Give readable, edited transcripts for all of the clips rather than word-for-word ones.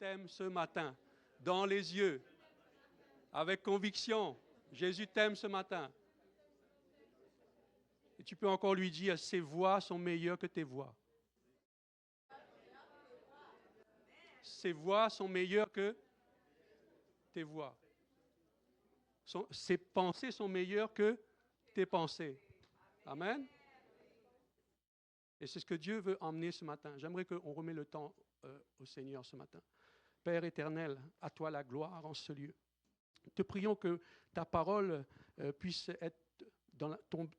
t'aime ce matin, dans les yeux, avec conviction. Jésus t'aime ce matin. Et tu peux encore lui dire, ses voix sont meilleures que tes voix. Ses voix sont meilleures que tes voix. Ses pensées sont meilleures que tes pensées. Amen. Et c'est ce que Dieu veut emmener ce matin. J'aimerais qu'on remette le temps au Seigneur ce matin. Père éternel, à toi la gloire en ce lieu. Te prions que ta parole puisse être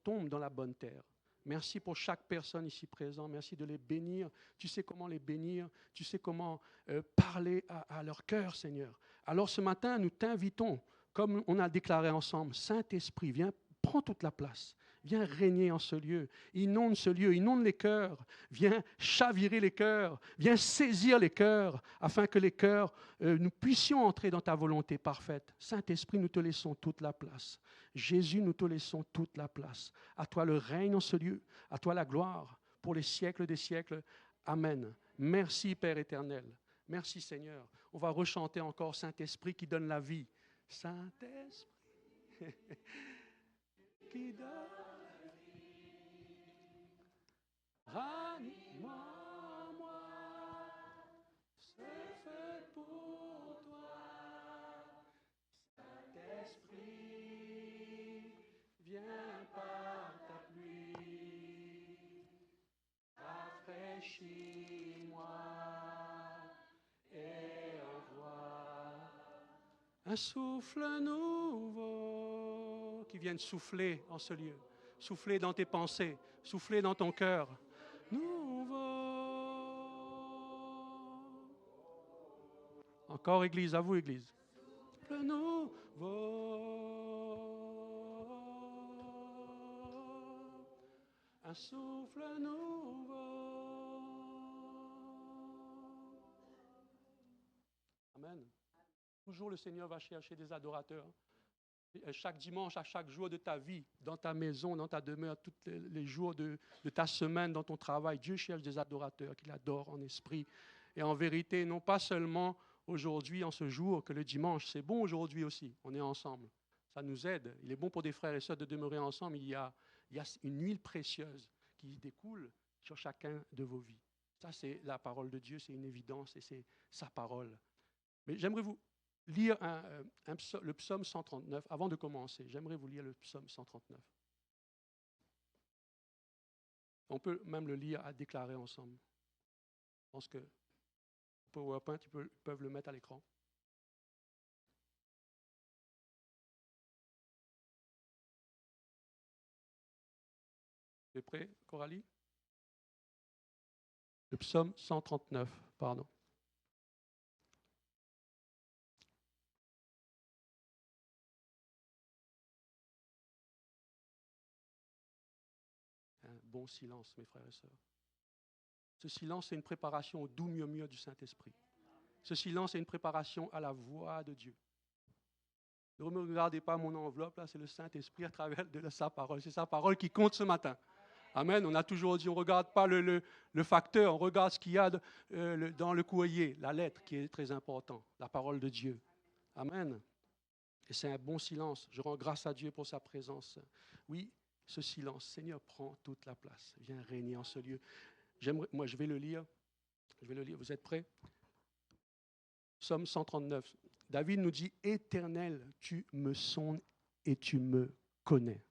tombe dans la bonne terre. Merci pour chaque personne ici présente. Merci de les bénir. Tu sais comment les bénir. Tu sais comment parler à leur cœur, Seigneur. Alors ce matin, nous t'invitons, comme on a déclaré ensemble, Saint-Esprit, viens, prends toute la place. Viens régner en ce lieu. Inonde ce lieu, inonde les cœurs. Viens chavirer les cœurs. Viens saisir les cœurs, afin que les cœurs, nous puissions entrer dans ta volonté parfaite. Saint-Esprit, nous te laissons toute la place. Jésus, nous te laissons toute la place. À toi le règne en ce lieu. À toi la gloire pour les siècles des siècles. Amen. Merci, Père éternel. Merci, Seigneur. On va rechanter encore Saint-Esprit qui donne la vie. Saint-Esprit qui donne la vie. Ranime en moi ce feu pour toi. Saint-Esprit, viens par ta pluie. Rafraîchis-moi et envoie un souffle nouveau qui vienne souffler en ce lieu, souffler dans tes pensées, souffler dans ton cœur. Nouveau. Encore Église, à vous Église. Le nouveau. Un souffle nouveau. Amen. Toujours le Seigneur va chercher des adorateurs. Chaque dimanche, à chaque jour de ta vie, dans ta maison, dans ta demeure, tous les jours de ta semaine, dans ton travail, Dieu cherche des adorateurs qui l'adorent en esprit et en vérité, non pas seulement aujourd'hui, en ce jour, que le dimanche, c'est bon aujourd'hui aussi, on est ensemble. Ça nous aide. Il est bon pour des frères et sœurs de demeurer ensemble. Il y a une huile précieuse qui découle sur chacun de vos vies. Ça, c'est la parole de Dieu, c'est une évidence et c'est sa parole. Mais j'aimerais vous lire le psaume 139. Avant de commencer, j'aimerais vous lire le psaume 139. On peut même le lire à déclarer ensemble. Je pense que PowerPoint, ils peuvent le mettre à l'écran. Tu es prêt, Coralie? Le psaume 139, pardon. Un bon silence, mes frères et sœurs. Ce silence, c'est une préparation au doux murmure du Saint-Esprit. Ce silence, c'est une préparation à la voix de Dieu. Ne me regardez pas mon enveloppe, là, c'est le Saint-Esprit à travers de sa parole. C'est sa parole qui compte ce matin. Amen. On a toujours dit, on ne regarde pas le facteur, on regarde ce qu'il y a dans le courrier, la lettre qui est très important, la parole de Dieu. Amen. Et c'est un bon silence. Je rends grâce à Dieu pour sa présence. Oui, ce silence, Seigneur, prend toute la place. Viens régner en ce lieu. Moi, je vais le lire. Vous êtes prêts? Psaume 139. David nous dit, Éternel, tu me sondes et tu me connais.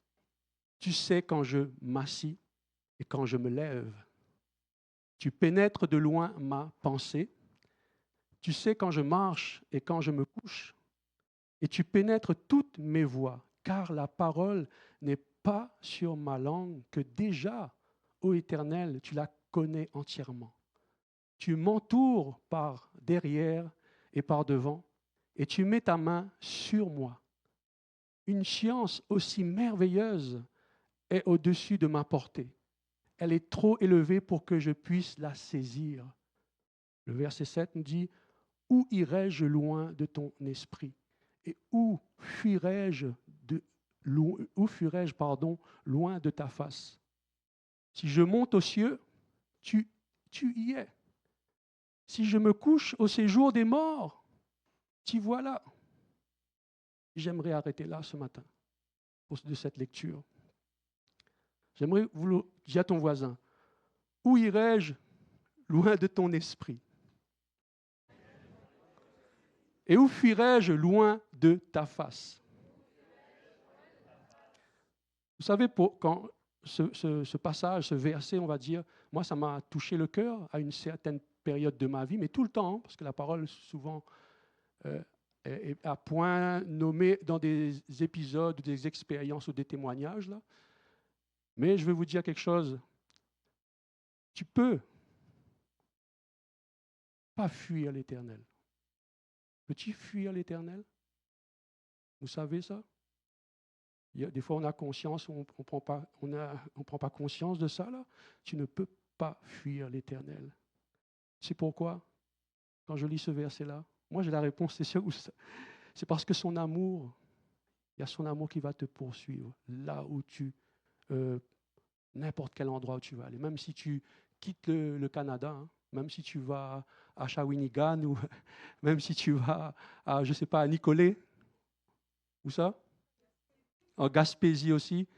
Tu sais quand je m'assis et quand je me lève. Tu pénètres de loin ma pensée. Tu sais quand je marche et quand je me couche. Et tu pénètres toutes mes voies, car la parole n'est pas sur ma langue que déjà, ô Éternel, tu la connais entièrement. Tu m'entoures par derrière et par devant, et tu mets ta main sur moi. Une science aussi merveilleuse est au-dessus de ma portée. Elle est trop élevée pour que je puisse la saisir. Le verset 7 nous dit, « Où irai-je loin de ton esprit ? Et où fuirai-je loin de ta face? Si je monte aux cieux, tu y es. Si je me couche au séjour des morts, t'y voilà. J'aimerais arrêter là ce matin de cette lecture. J'aimerais vous le dire à ton voisin. Où irai-je loin de ton esprit? Et où fuirai-je loin de ta face? Vous savez, quand ce passage, ce verset, on va dire, moi, ça m'a touché le cœur à une certaine période de ma vie, mais tout le temps, hein, parce que la parole, souvent, est à point nommée dans des épisodes, des expériences ou des témoignages. Là. Mais je vais vous dire quelque chose. Tu peux pas fuir l'Éternel. Peux-tu fuir l'Éternel? Vous savez ça? Des fois, on a conscience, on ne prend pas conscience de ça. Là. Tu ne peux pas fuir l'Éternel. C'est pourquoi, quand je lis ce verset-là, moi j'ai la réponse, c'est sûr. C'est parce que son amour, il y a son amour qui va te poursuivre là où n'importe quel endroit où tu vas aller. Même si tu quittes le Canada, hein, même si tu vas à Shawinigan ou même si tu vas à, je ne sais pas, à Nicolet, où ça? En Gaspésie aussi.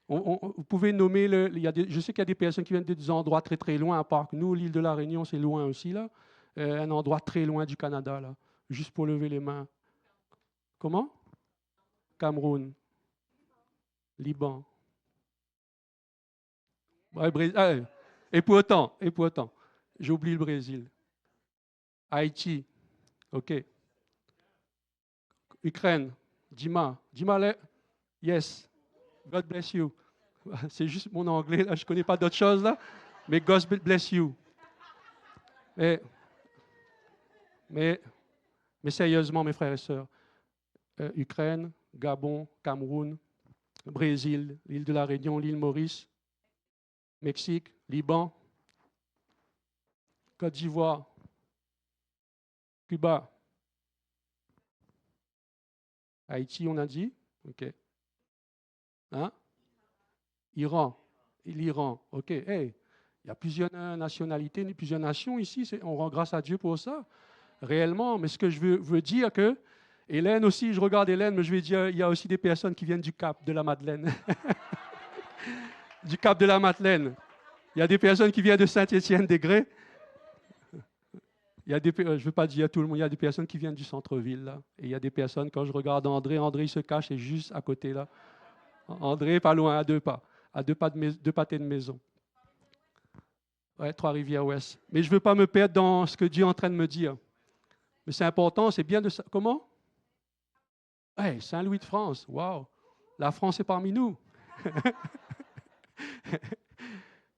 Vous pouvez nommer, je sais qu'il y a des personnes qui viennent des endroits très très loin, à part que nous, l'île de la Réunion, c'est loin aussi, là. Un endroit très loin du Canada, là, juste pour lever les mains. Comment? Cameroun, Liban. Ouais, et pour autant, j'oublie le Brésil. Haïti, ok. Ukraine, Dima, yes, God bless you. C'est juste mon anglais, là, je ne connais pas d'autre chose, là, mais God bless you. Mais sérieusement, mes frères et sœurs, Ukraine, Gabon, Cameroun, Brésil, l'île de la Réunion, l'île Maurice, Mexique, Liban, Côte d'Ivoire, Cuba, Haïti, on a dit, ok. Hein? Iran, l'Iran, ok. Hey, il y a plusieurs nationalités, plusieurs nations ici, on rend grâce à Dieu pour ça, réellement. Mais ce que je veux dire que, Hélène aussi, je regarde Hélène, mais je vais dire, il y a aussi des personnes qui viennent du Cap de la Madeleine. Du Cap de la Madeleine. Il y a des personnes qui viennent de Saint-Étienne-des-Grès. Je ne veux pas dire tout le monde, il y a des personnes qui viennent du centre-ville. Là. Et il y a des personnes, quand je regarde André, il se cache, c'est juste à côté là. André, pas loin, à 2 pas. À 2 pâtés de maison. Ouais, Trois-Rivières-Ouest. Mais je ne veux pas me perdre dans ce que Dieu est en train de me dire. Mais c'est important, c'est bien de... Comment? Hey, Saint-Louis de France, waouh! La France est parmi nous.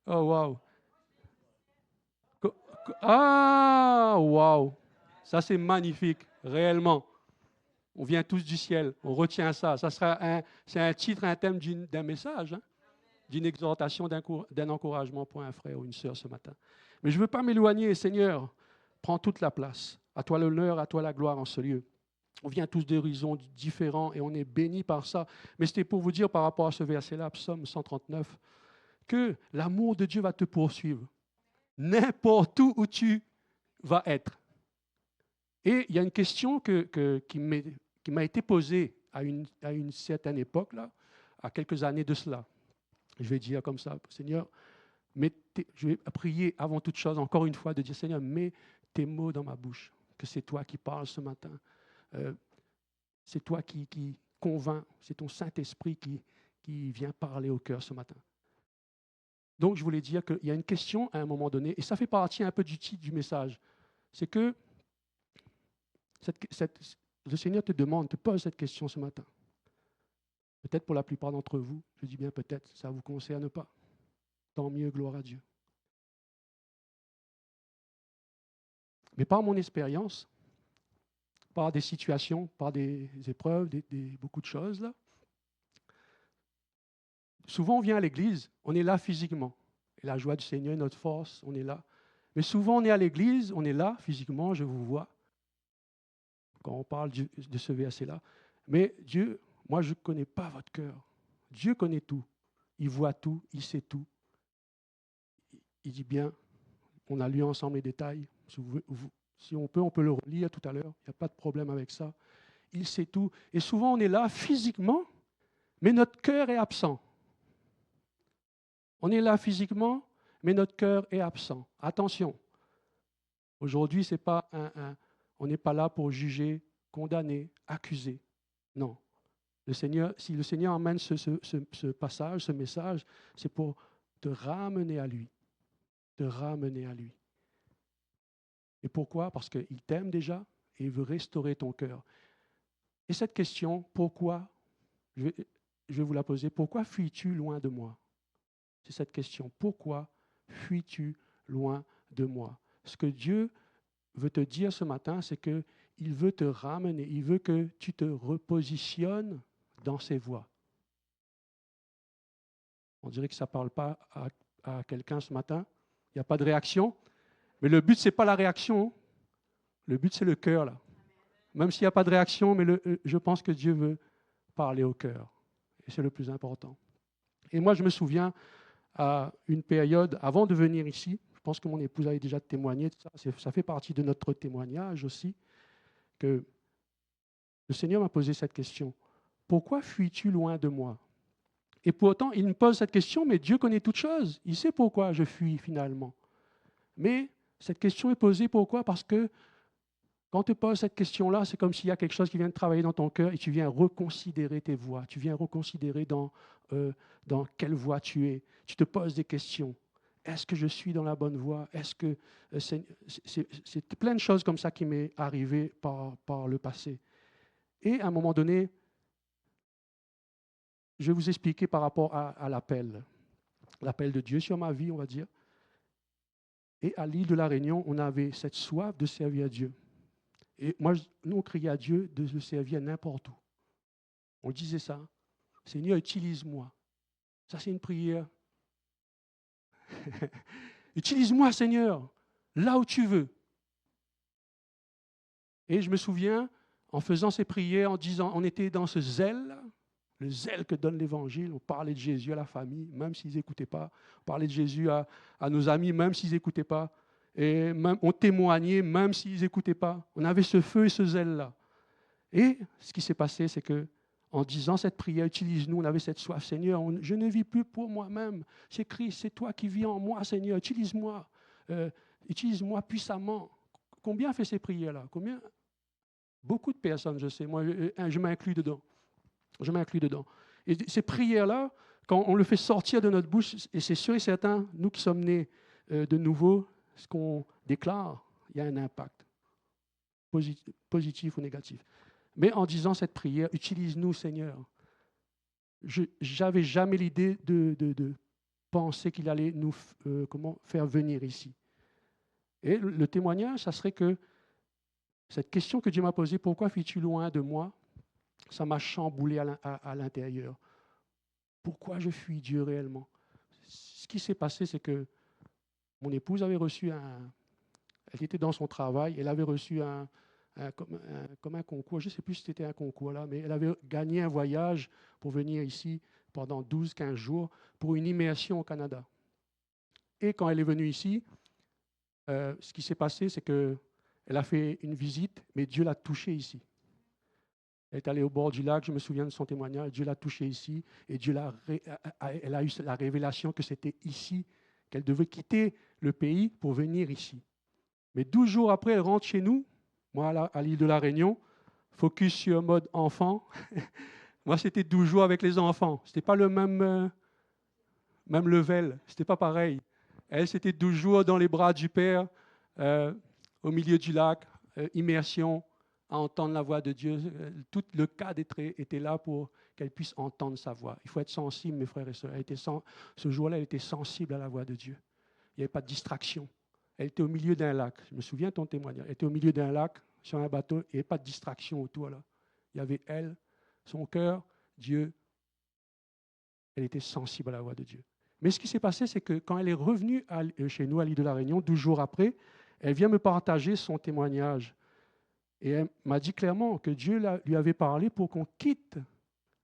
Oh, waouh! Ah, waouh! Ça, c'est magnifique, réellement. On vient tous du ciel, on retient ça. C'est un titre, un thème d'un message, hein, d'une exhortation, d'un encouragement pour un frère ou une sœur ce matin. Mais je ne veux pas m'éloigner, Seigneur, prends toute la place. À toi l'honneur, à toi la gloire en ce lieu. On vient tous d'horizons différents et on est bénis par ça. Mais c'était pour vous dire par rapport à ce verset-là, Psaume 139, que l'amour de Dieu va te poursuivre n'importe où tu vas être. Et il y a une question qui m'a été posée à une certaine époque, là, à quelques années de cela. Je vais dire comme ça, Seigneur, je vais prier avant toute chose, encore une fois, de dire, Seigneur, mets tes mots dans ma bouche, que c'est toi qui parles ce matin. C'est toi qui convainc, c'est ton Saint-Esprit qui vient parler au cœur ce matin. Donc, je voulais dire qu'il y a une question à un moment donné, et ça fait partie un peu du titre du message. C'est que le Seigneur te pose cette question ce matin. Peut-être pour la plupart d'entre vous, je dis bien peut-être, ça ne vous concerne pas. Tant mieux, gloire à Dieu. Mais par mon expérience, par des situations, par des épreuves, beaucoup de choses, là, souvent on vient à l'église, on est là physiquement. Et la joie du Seigneur est notre force, on est là. Mais souvent on est à l'église, on est là physiquement, je vous vois, quand on parle de ce verset-là. Mais Dieu, moi je ne connais pas votre cœur. Dieu connaît tout. Il voit tout, il sait tout. Il dit bien, on a lu ensemble les détails, Si on peut le relire tout à l'heure. Il n'y a pas de problème avec ça. Il sait tout. Et souvent, on est là physiquement, mais notre cœur est absent. On est là physiquement, mais notre cœur est absent. Attention. Aujourd'hui, c'est pas on n'est pas là pour juger, condamner, accuser. Non. Si le Seigneur emmène ce passage, ce message, c'est pour te ramener à lui. Te ramener à lui. Et pourquoi? Parce qu'il t'aime déjà et il veut restaurer ton cœur. Et cette question, pourquoi, je vais vous la poser, pourquoi fuis-tu loin de moi? C'est cette question. Pourquoi fuis-tu loin de moi? Ce que Dieu veut te dire ce matin, c'est qu'il veut te ramener, il veut que tu te repositionnes dans ses voies. On dirait que ça ne parle pas à quelqu'un ce matin. Il n'y a pas de réaction. Mais le but, ce n'est pas la réaction. Le but, c'est le cœur, là. Même s'il n'y a pas de réaction, mais je pense que Dieu veut parler au cœur. Et c'est le plus important. Et moi, je me souviens, à une période, avant de venir ici, je pense que mon épouse avait déjà témoigné de ça, ça fait partie de notre témoignage aussi, que le Seigneur m'a posé cette question. Pourquoi fuis-tu loin de moi? Et pourtant, il me pose cette question, mais Dieu connaît toutes choses. Il sait pourquoi je fuis finalement. Mais cette question est posée pourquoi? Parce que quand tu poses cette question-là, c'est comme s'il y a quelque chose qui vient de travailler dans ton cœur et tu viens reconsidérer tes voies. Tu viens reconsidérer dans quelle voie tu es. Tu te poses des questions. Est-ce que je suis dans la bonne voie? Est-ce que c'est plein de choses comme ça qui m'est arrivé par le passé. Et à un moment donné, je vais vous expliquer par rapport à l'appel de Dieu sur ma vie, on va dire. Et à l'île de la Réunion, on avait cette soif de servir Dieu. Et moi, nous, on criait à Dieu de le servir n'importe où. On disait ça. Seigneur, utilise-moi. Ça, c'est une prière. Utilise-moi, Seigneur, là où tu veux. Et je me souviens, en faisant ces prières, en disant, on était dans ce zèle, le zèle que donne l'Évangile. On parlait de Jésus à la famille, même s'ils n'écoutaient pas. On parlait de Jésus à nos amis, même s'ils n'écoutaient pas. Et même, on témoignait, même s'ils n'écoutaient pas. On avait ce feu et ce zèle-là. Et ce qui s'est passé, c'est que en disant cette prière, utilise-nous, on avait cette soif, Seigneur, je ne vis plus pour moi-même. C'est Christ, c'est toi qui vis en moi, Seigneur, utilise-moi. Utilise-moi puissamment. Combien fait ces prières-là? Combien? Beaucoup de personnes, je sais. Moi, je m'inclus dedans. Je m'inclus dedans. Et ces prières-là, quand on le fait sortir de notre bouche, et c'est sûr et certain, nous qui sommes nés de nouveau, ce qu'on déclare, il y a un impact, positif ou négatif. Mais en disant cette prière, utilise-nous, Seigneur. Je n'avais jamais l'idée de penser qu'il allait nous faire venir ici. Et le témoignage, ça serait que cette question que Dieu m'a posée, pourquoi fuis-tu loin de moi? Ça m'a chamboulé à l'intérieur. Pourquoi je fuis Dieu réellement? Ce qui s'est passé, c'est que mon épouse avait reçu elle était dans son travail, elle avait reçu comme un concours, je ne sais plus si c'était un concours là, mais elle avait gagné un voyage pour venir ici pendant 12-15 jours pour une immersion au Canada. Et quand elle est venue ici, ce qui s'est passé, c'est qu'elle a fait une visite, mais Dieu l'a touchée ici. Elle est allée au bord du lac, je me souviens de son témoignage, Dieu l'a touchée ici, et elle a eu la révélation que c'était ici, qu'elle devait quitter le pays pour venir ici. Mais 12 jours après, elle rentre chez nous, moi à l'île de la Réunion, focus sur mode enfant. Moi, c'était 12 jours avec les enfants. Ce n'était pas le même level, ce n'était pas pareil. Elle, c'était 12 jours dans les bras du Père, au milieu du lac, immersion, à entendre la voix de Dieu. Tout le cadre était là pour qu'elle puisse entendre sa voix. Il faut être sensible, mes frères et sœurs. Ce jour-là, elle était sensible à la voix de Dieu. Il n'y avait pas de distraction. Elle était au milieu d'un lac. Je me souviens de ton témoignage. Elle était au milieu d'un lac, sur un bateau. Il n'y avait pas de distraction autour. Là. Il y avait elle, son cœur, Dieu. Elle était sensible à la voix de Dieu. Mais ce qui s'est passé, c'est que quand elle est revenue chez nous, à l'île de la Réunion, 12 jours après, elle vient me partager son témoignage. Et elle m'a dit clairement que Dieu lui avait parlé pour qu'on quitte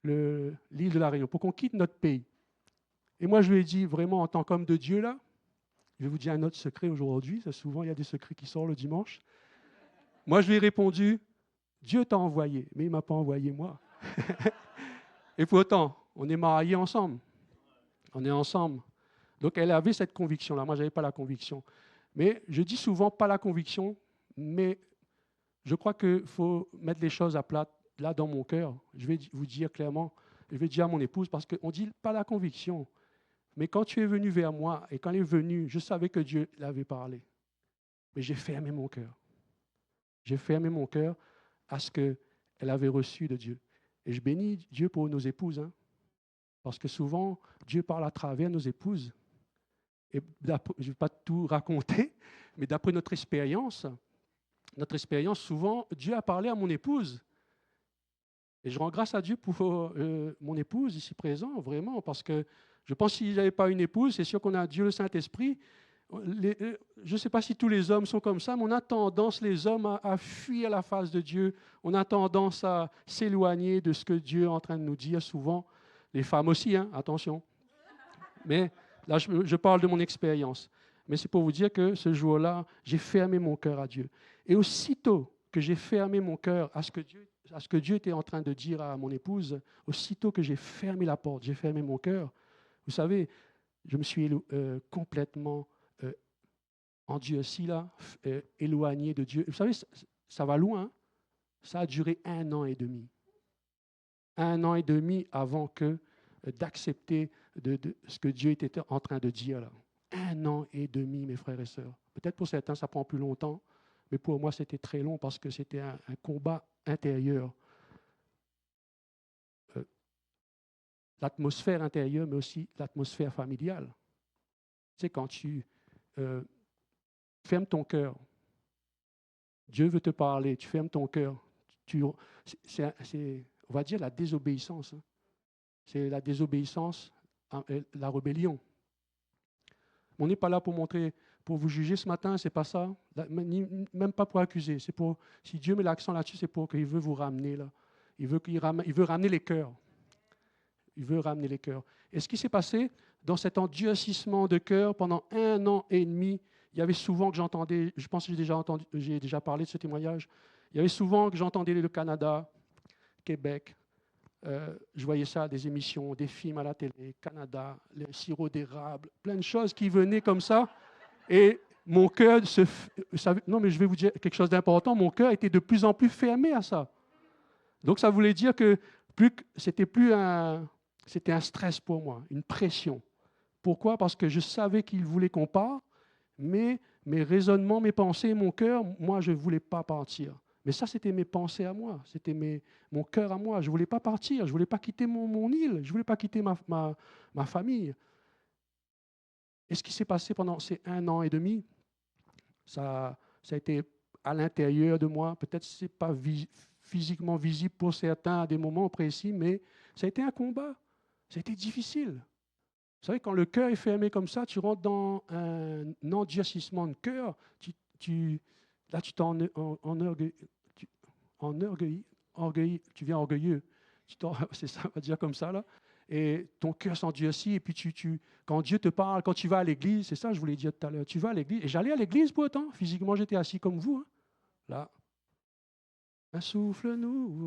l'île de la Réunion, pour qu'on quitte notre pays. Et moi, je lui ai dit, vraiment, en tant qu'homme de Dieu, là, Je vais vous dire un autre secret aujourd'hui. Souvent, il y a des secrets qui sortent le dimanche. Moi, je lui ai répondu, Dieu t'a envoyé, mais il ne m'a pas envoyé moi. Et pourtant, on est mariés ensemble. On est ensemble. Donc, elle avait cette conviction-là. Moi, je n'avais pas la conviction. Mais je dis souvent pas la conviction, mais je crois qu'il faut mettre les choses à plat, là, dans mon cœur. Je vais vous dire clairement, je vais dire à mon épouse, parce qu'on dit pas la conviction. Mais quand tu es venu vers moi, et quand elle est venue, je savais que Dieu l'avait parlé. Mais j'ai fermé mon cœur. J'ai fermé mon cœur à ce qu'elle avait reçu de Dieu. Et je bénis Dieu pour nos épouses, hein, parce que souvent, Dieu parle à travers nos épouses. Et je ne vais pas tout raconter, mais d'après notre expérience, souvent, Dieu a parlé à mon épouse. Et je rends grâce à Dieu pour mon épouse ici présent, vraiment, parce que je pense que s'il n'y avait pas une épouse, c'est sûr qu'on a Dieu le Saint-Esprit. Je ne sais pas si tous les hommes sont comme ça, mais on a tendance, les hommes, à fuir la face de Dieu. On a tendance à s'éloigner de ce que Dieu est en train de nous dire souvent. Les femmes aussi, hein, attention. Mais là, je parle de mon expérience. Mais c'est pour vous dire que ce jour-là, j'ai fermé mon cœur à Dieu. Et aussitôt que j'ai fermé mon cœur à ce que Dieu était en train de dire à mon épouse, aussitôt que j'ai fermé la porte, j'ai fermé mon cœur, vous savez, je me suis complètement endurci là, éloigné de Dieu. Vous savez, ça va loin. Ça a duré 1 an et demi. 1 an et demi avant d'accepter de ce que Dieu était en train de dire là. 1 an et demi, mes frères et sœurs. Peut-être pour certains, ça prend plus longtemps, mais pour moi, c'était très long parce que c'était un combat intérieur. L'atmosphère intérieure, mais aussi l'atmosphère familiale. Tu sais, quand tu fermes ton cœur, Dieu veut te parler, tu fermes ton cœur, c'est, on va dire, la désobéissance. Hein. C'est la désobéissance, la rébellion. On n'est pas là pour vous juger ce matin, c'est pas ça. Même pas pour accuser. C'est pour, si Dieu met l'accent là-dessus, c'est pour qu'il veut vous ramener là. Il veut ramener les cœurs. Il veut ramener les cœurs. Et ce qui s'est passé dans cet endurcissement de cœur pendant 1 an et demi, il y avait souvent que j'entendais, je pense que j'ai déjà parlé de ce témoignage, il y avait souvent que j'entendais le Canada, Québec, je voyais ça, des émissions, des films à la télé, Canada, le sirop d'érable, plein de choses qui venaient comme ça. Et mon cœur, non mais je vais vous dire quelque chose d'important, mon cœur était de plus en plus fermé à ça. Donc ça voulait dire que c'était un stress pour moi, une pression. Pourquoi? Parce que je savais qu'il voulait qu'on parte, mais mes raisonnements, mes pensées, mon cœur, moi, je ne voulais pas partir. Mais ça, c'était mes pensées à moi, c'était mon cœur à moi. Je ne voulais pas partir, je ne voulais pas quitter mon île, je ne voulais pas quitter ma famille. Et ce qui s'est passé pendant ces 1 an et demi, ça a été à l'intérieur de moi. Peut-être que ce n'est pas physiquement visible pour certains à des moments précis, mais ça a été un combat. Ça a été difficile. Vous savez, quand le cœur est fermé comme ça, tu rentres dans un endurcissement de cœur. Là, tu tu viens orgueilleux. C'est ça, on va dire comme ça, là. Et ton cœur s'endurcit. Et puis, quand Dieu te parle, quand tu vas à l'église, c'est ça que je voulais dire tout à l'heure, tu vas à l'église. Et j'allais à l'église pourtant. Physiquement, j'étais assis comme vous. Hein. Là. Un souffle nouveau.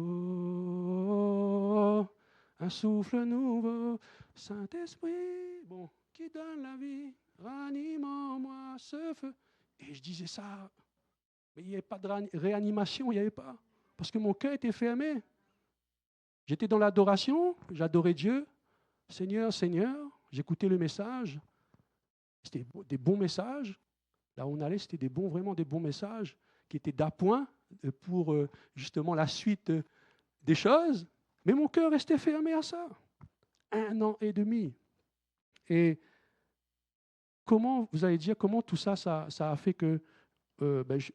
Un souffle nouveau. Saint-Esprit, bon, qui donne la vie, ranime en moi ce feu. Et je disais ça, mais il n'y avait pas de réanimation, il n'y avait pas. Parce que mon cœur était fermé. J'étais dans l'adoration, j'adorais Dieu. Seigneur, Seigneur, j'écoutais le message. C'était des bons messages. Là où on allait, c'était vraiment des bons messages qui étaient d'appoint pour justement la suite des choses. Mais mon cœur restait fermé à ça. 1 an et demi. Et comment, vous allez dire, comment tout ça a fait que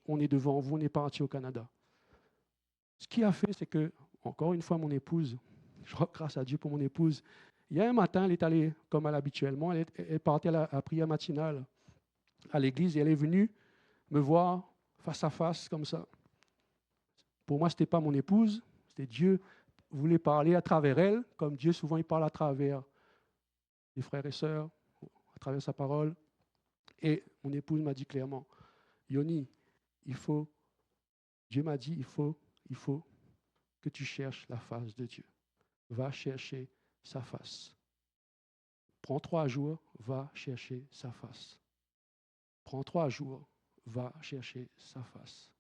on est devant vous, on est parti au Canada. Ce qui a fait, c'est que, encore une fois, mon épouse, je rends grâce à Dieu pour mon épouse, il y a un matin, elle est allée, comme elle habituellement, elle est partie à la prière matinale à l'église et elle est venue me voir face à face comme ça. Pour moi, ce n'était pas mon épouse, c'était Dieu voulait parler à travers elle, comme Dieu souvent il parle à travers les frères et sœurs, à travers sa parole. Et mon épouse m'a dit clairement, Yoni, Dieu m'a dit, il faut que tu cherches la face de Dieu. Va chercher sa face. Prends 3 jours, va chercher sa face. Prends 3 jours, va chercher sa face.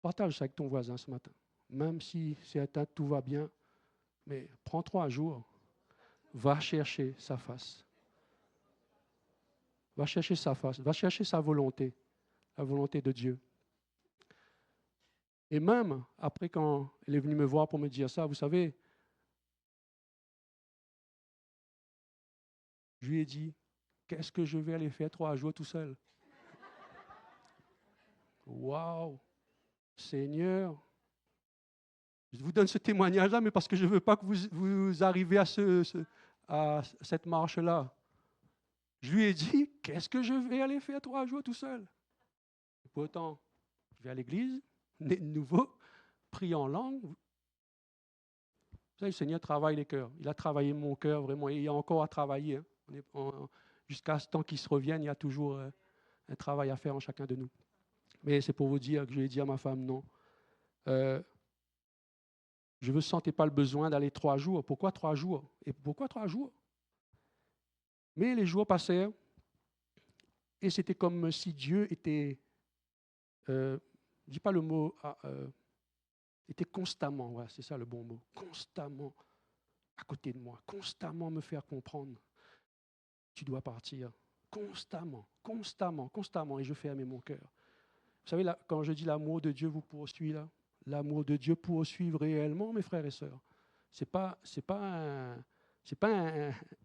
Partage ça avec ton voisin ce matin. Même si tout va bien, mais prends 3 jours, va chercher sa face. Va chercher sa face, va chercher sa volonté, la volonté de Dieu. Et même après, quand elle est venue me voir pour me dire ça, vous savez, je lui ai dit, qu'est-ce que je vais aller faire 3 jours tout seul? Waouh! Seigneur, je vous donne ce témoignage-là, mais parce que je ne veux pas que vous arriviez à cette marche-là. Je lui ai dit, qu'est-ce que je vais aller faire 3 jours tout seul? Pourtant, je vais à l'église, né de nouveau, prie en langue. Vous savez, le Seigneur travaille les cœurs. Il a travaillé mon cœur, vraiment, et il y a encore à travailler. Hein. Jusqu'à ce temps qu'il se revienne, il y a toujours un travail à faire en chacun de nous. Mais c'est pour vous dire que je lui ai dit à ma femme, non. Je ne sentais pas le besoin d'aller 3 jours. Pourquoi 3 jours? Et pourquoi 3 jours? Mais les jours passèrent et c'était comme si Dieu était, je ne dis pas le mot, était constamment, voilà, c'est ça le bon mot, constamment à côté de moi, constamment me faire comprendre, tu dois partir, constamment, constamment, constamment, et je fermais mon cœur. Vous savez, là, quand je dis l'amour de Dieu vous poursuit, là, l'amour de Dieu poursuit réellement, mes frères et sœurs. C'est pas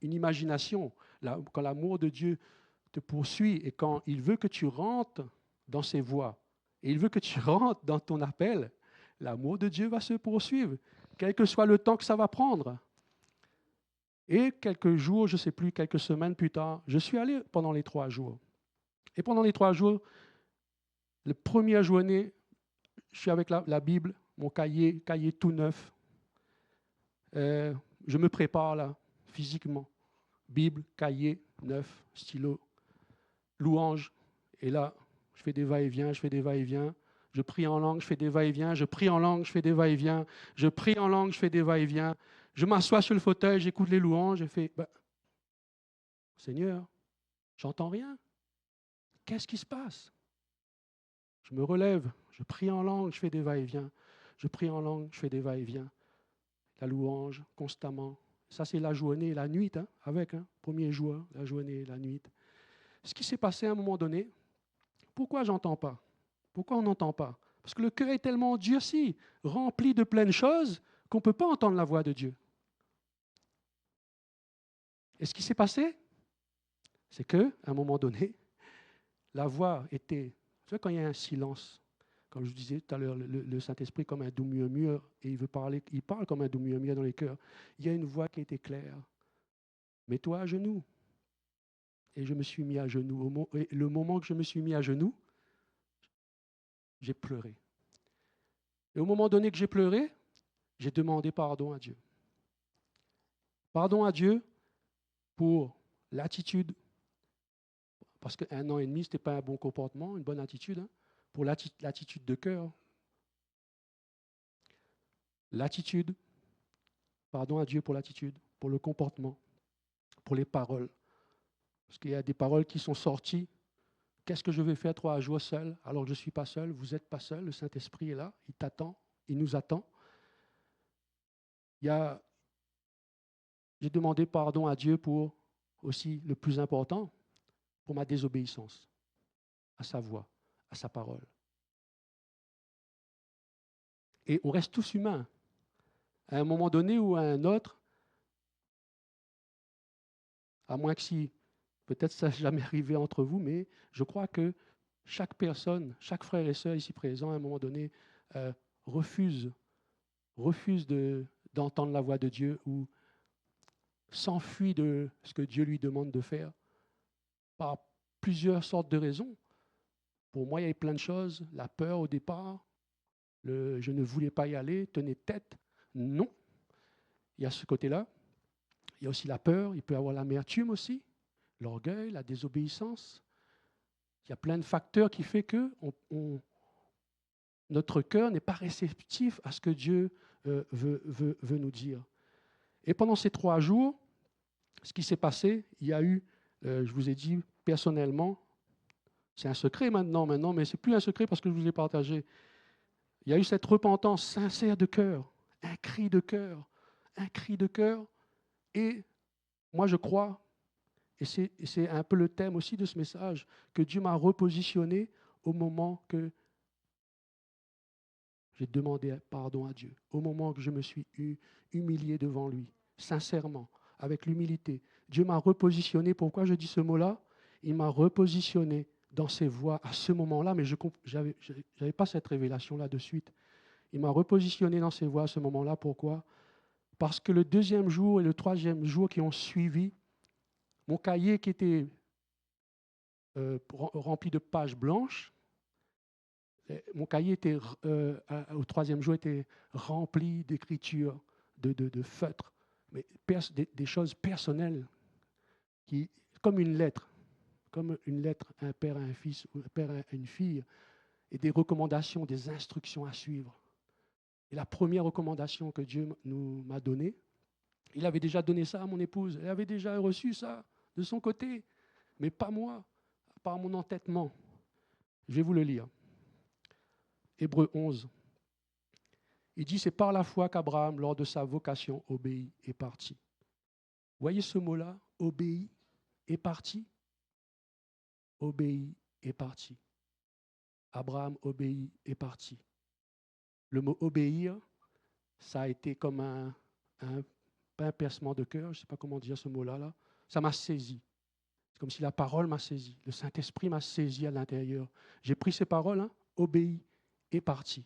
une imagination. Là, quand l'amour de Dieu te poursuit et quand il veut que tu rentres dans ses voies et il veut que tu rentres dans ton appel, l'amour de Dieu va se poursuivre, quel que soit le temps que ça va prendre. Et quelques jours, je ne sais plus, quelques semaines plus tard, je suis allé pendant les 3 jours. Et pendant les 3 jours, la première journée, je suis avec la Bible, mon cahier tout neuf. Je me prépare là, physiquement. Bible, cahier, neuf, stylo, louange. Et là, je fais des va-et-vient, je fais des va-et-vient. Je prie en langue, je fais des va-et-vient. Je prie en langue, je fais des va-et-vient. Je prie en langue, je fais des va-et-vient. Je m'assois sur le fauteuil, j'écoute les louanges. Je fais, Seigneur, j'entends rien. Qu'est-ce qui se passe? Je me relève, je prie en langue, je fais des va-et-vient. Je prie en langue, je fais des va-et-vient. La louange, constamment. Ça, c'est la journée et la nuit, hein, avec, premier jour, la journée et la nuit. Ce qui s'est passé à un moment donné, pourquoi j'entends pas? Pourquoi on n'entend pas? Parce que le cœur est tellement endurci, rempli de pleines choses, qu'on ne peut pas entendre la voix de Dieu. Et ce qui s'est passé, c'est qu'à un moment donné, la voix était... Tu vois, quand il y a un silence, comme je vous disais tout à l'heure, le Saint-Esprit comme un doux murmure, et il parle comme un doux murmure dans les cœurs. Il y a une voix qui était claire. Mets-toi à genoux. Et je me suis mis à genoux. Et le moment que je me suis mis à genoux, j'ai pleuré. Et au moment donné que j'ai pleuré, j'ai demandé pardon à Dieu. Pardon à Dieu pour l'attitude, parce qu'1 an et demi, ce n'était pas un bon comportement, une bonne attitude, hein, pour l'attitude de cœur. L'attitude, pardon à Dieu pour l'attitude, pour le comportement, pour les paroles. Parce qu'il y a des paroles qui sont sorties. Qu'est-ce que je vais faire 3 jours seul, alors que je ne suis pas seul, vous n'êtes pas seul, le Saint-Esprit est là, il t'attend, il nous attend. J'ai demandé pardon à Dieu pour aussi, le plus important, pour ma désobéissance à sa voix, à sa parole. Et on reste tous humains. À un moment donné ou à un autre, à moins que si, peut-être ça n'a jamais arrivé entre vous, mais je crois que chaque personne, chaque frère et sœur ici présent, à un moment donné, refuse d'entendre la voix de Dieu ou s'enfuit de ce que Dieu lui demande de faire par plusieurs sortes de raisons. Pour moi, il y avait plein de choses. La peur au départ, je ne voulais pas y aller, tenez tête. Non. Il y a ce côté-là. Il y a aussi la peur, il peut y avoir l'amertume aussi. l'orgueil, la désobéissance. Il y a plein de facteurs qui font que notre cœur n'est pas réceptif à ce que Dieu veut nous dire. Et pendant ces 3 jours, ce qui s'est passé, il y a eu, je vous ai dit personnellement, c'est un secret maintenant, mais ce n'est plus un secret parce que je vous ai partagé. Il y a eu cette repentance sincère de cœur, un cri de cœur, et moi je crois, et c'est un peu le thème aussi de ce message, que Dieu m'a repositionné au moment que j'ai demandé pardon à Dieu, au moment que je me suis humilié devant lui, sincèrement, avec l'humilité. Dieu m'a repositionné. Pourquoi je dis ce mot-là? Il m'a repositionné dans ses voies à ce moment-là, mais je n'avais pas cette révélation-là de suite. Il m'a repositionné dans ses voies à ce moment-là. Pourquoi? Parce que le 2e jour et le 3e jour qui ont suivi, mon cahier qui était rempli de pages blanches, mon cahier était, au 3e jour était rempli d'écritures, de feutres, mais des choses personnelles, comme une lettre, un père à un fils, ou un père à une fille, et des recommandations, des instructions à suivre. Et la première recommandation que Dieu m'a donnée, il avait déjà donné ça à mon épouse, elle avait déjà reçu ça de son côté, mais pas moi, par mon entêtement. Je vais vous le lire. Hébreux 11. Il dit, c'est par la foi qu'Abraham, lors de sa vocation, obéit et partit. Voyez ce mot-là, obéit et parti. Obéit et parti. Abraham obéit et parti. Le mot obéir, ça a été comme pas un pincement de cœur, je ne sais pas comment dire ce mot-là, là. Ça m'a saisi. C'est comme si la parole m'a saisi. Le Saint-Esprit m'a saisi à l'intérieur. J'ai pris ces paroles, obéit et parti.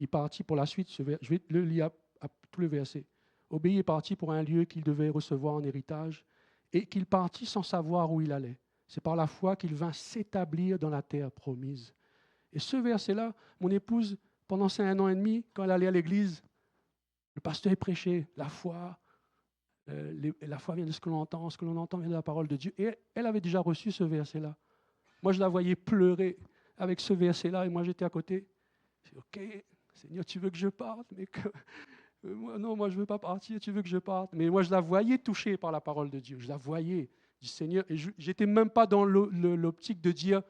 Il partit pour la suite, je vais le lire à tout le verset. Obéit et partit pour un lieu qu'il devait recevoir en héritage et qu'il partit sans savoir où il allait. C'est par la foi qu'il vint s'établir dans la terre promise. Et ce verset-là, mon épouse, pendant 1 an et demi, quand elle allait à l'église, le pasteur prêchait la foi. La foi vient de ce que l'on entend vient de la parole de Dieu. Et elle avait déjà reçu ce verset-là. Moi, je la voyais pleurer avec ce verset-là et moi, j'étais à côté. Je dis, OK, Seigneur, tu veux que je parte, mais moi, je ne veux pas partir, tu veux que je parte. Mais moi, je la voyais touchée par la parole de Dieu. Je la voyais. Je dis, Seigneur, et je n'étais même pas dans l'optique de dire,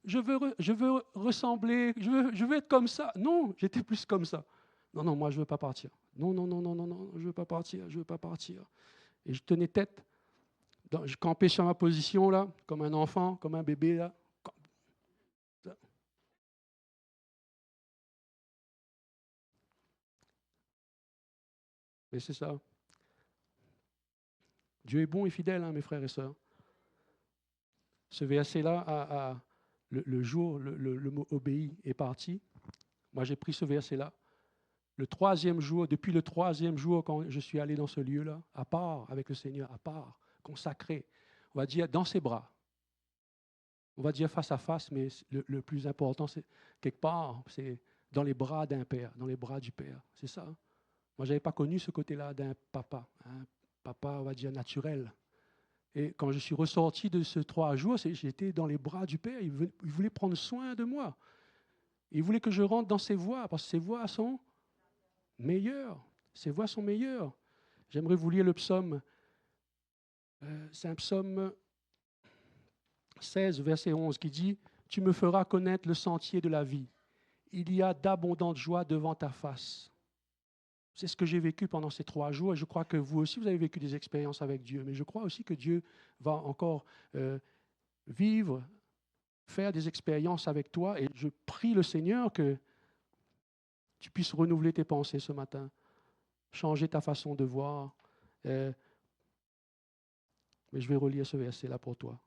je veux ressembler, je veux être comme ça. Non, j'étais plus comme ça. Non, moi, je ne veux pas partir. Non, je ne veux pas partir, je ne veux pas partir. Et je tenais tête. Je campais sur ma position, là, comme un enfant, comme un bébé, là. Mais c'est ça. Dieu est bon et fidèle, mes frères et sœurs. Ce verset-là, le mot obéi est parti. Moi, j'ai pris ce verset-là. Depuis le 3e jour, quand je suis allé dans ce lieu-là, à part avec le Seigneur, à part, consacré, on va dire dans ses bras. On va dire face à face, mais le plus important, c'est quelque part, c'est dans les bras d'un père, dans les bras du Père. C'est ça. Moi, je n'avais pas connu ce côté-là d'un papa, un papa, on va dire, naturel. Et quand je suis ressorti de ce 3 jours, j'étais dans les bras du Père. Il voulait prendre soin de moi. Il voulait que je rentre dans ses voies, parce que ses voies sont meilleures. Ses voies sont meilleures. J'aimerais vous lire le psaume. C'est un psaume 16, verset 11, qui dit « Tu me feras connaître le sentier de la vie. Il y a d'abondantes joies devant ta face. » C'est ce que j'ai vécu pendant ces 3 jours et je crois que vous aussi, vous avez vécu des expériences avec Dieu. Mais je crois aussi que Dieu va encore vivre, faire des expériences avec toi. Et je prie le Seigneur que tu puisses renouveler tes pensées ce matin, changer ta façon de voir. Mais je vais relire ce verset-là pour toi.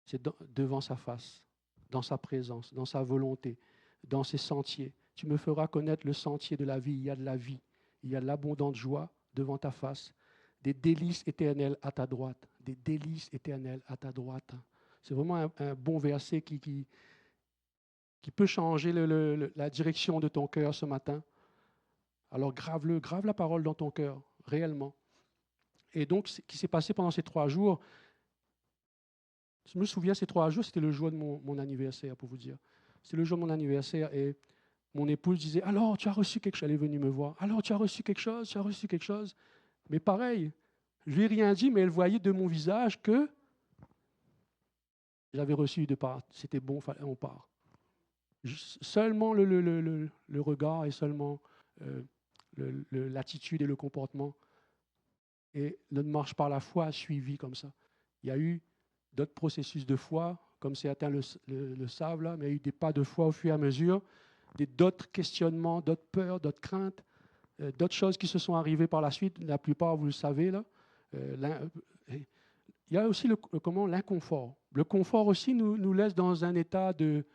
C'est devant sa face, dans sa présence, dans sa volonté, dans ses sentiers. Tu me feras connaître le sentier de la vie. Il y a de la vie. Il y a de l'abondante joie devant ta face, des délices éternelles à ta droite, des délices éternelles à ta droite. C'est vraiment un bon verset qui peut changer la direction de ton cœur ce matin. Alors grave la parole dans ton cœur, réellement. Et donc, ce qui s'est passé pendant ces 3 jours, je me souviens, ces 3 jours, c'était le jour de mon anniversaire, pour vous dire. C'était le jour de mon anniversaire et mon épouse disait, alors, tu as reçu quelque chose. Elle est venue me voir. Alors, tu as reçu quelque chose, tu as reçu quelque chose. Mais pareil, je lui ai rien dit, mais elle voyait de mon visage que j'avais reçu de part. C'était bon, on part. Seulement le regard et seulement l'attitude et le comportement. Et notre marche par la foi a suivi comme ça. Il y a eu d'autres processus de foi, comme certains le savent, là, mais il y a eu des pas de foi au fur et à mesure, d'autres questionnements, d'autres peurs, d'autres craintes, d'autres choses qui se sont arrivées par la suite. La plupart, vous le savez, là. Il y a aussi l'inconfort. Le confort aussi nous laisse dans un état de,